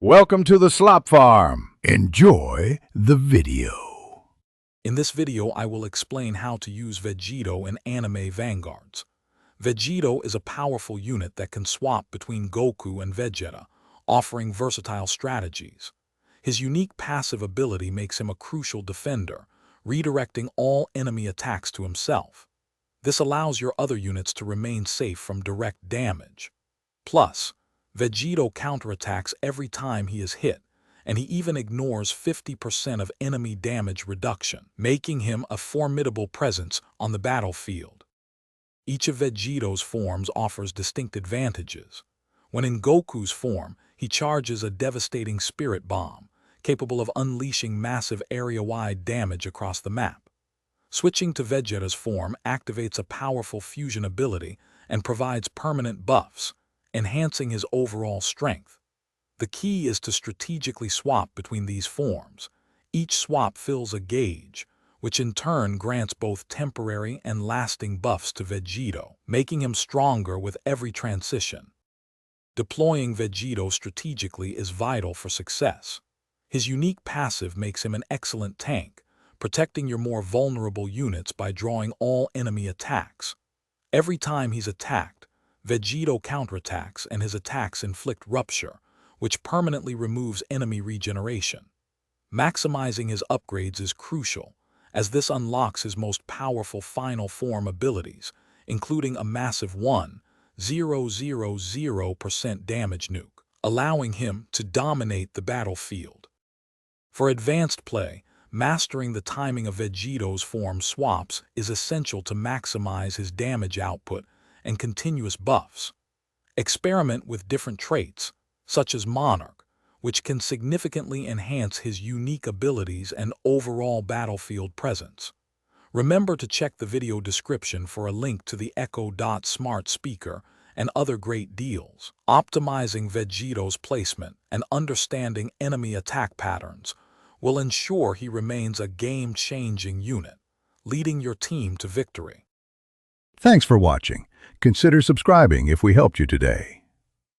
Welcome to the Slop Farm. Enjoy the video. In this video, I will explain how to use Vegito in anime Vanguards. Vegito is a powerful unit that can swap between Goku and Vegeta, offering versatile strategies. His unique passive ability makes him a crucial defender, redirecting all enemy attacks to himself. This allows your other units to remain safe from direct damage. Plus, Vegito counterattacks every time he is hit, and he even ignores 50% of enemy damage reduction, making him a formidable presence on the battlefield. Each of Vegito's forms offers distinct advantages. When in Goku's form, he charges a devastating spirit bomb, capable of unleashing massive area-wide damage across the map. Switching to Vegeta's form activates a powerful fusion ability and provides permanent buffs, enhancing his overall strength. The key is to strategically swap between these forms. Each swap fills a gauge, which in turn grants both temporary and lasting buffs to Vegito, making him stronger with every transition. Deploying Vegito strategically is vital for success. His unique passive makes him an excellent tank, protecting your more vulnerable units by drawing all enemy attacks. Every time he's attacked, Vegito counterattacks and his attacks inflict rupture, which permanently removes enemy regeneration. Maximizing his upgrades is crucial, as this unlocks his most powerful final form abilities, including a massive 1,000% damage nuke, allowing him to dominate the battlefield. For advanced play, mastering the timing of Vegito's form swaps is essential to maximize his damage output and continuous buffs. Experiment with different traits, such as Monarch, which can significantly enhance his unique abilities and overall battlefield presence. Remember to check the video description for a link to the Echo Dot smart speaker and other great deals. Optimizing Vegito's placement and understanding enemy attack patterns will ensure he remains a game-changing unit, leading your team to victory. Thanks for watching. Consider subscribing if we helped you today.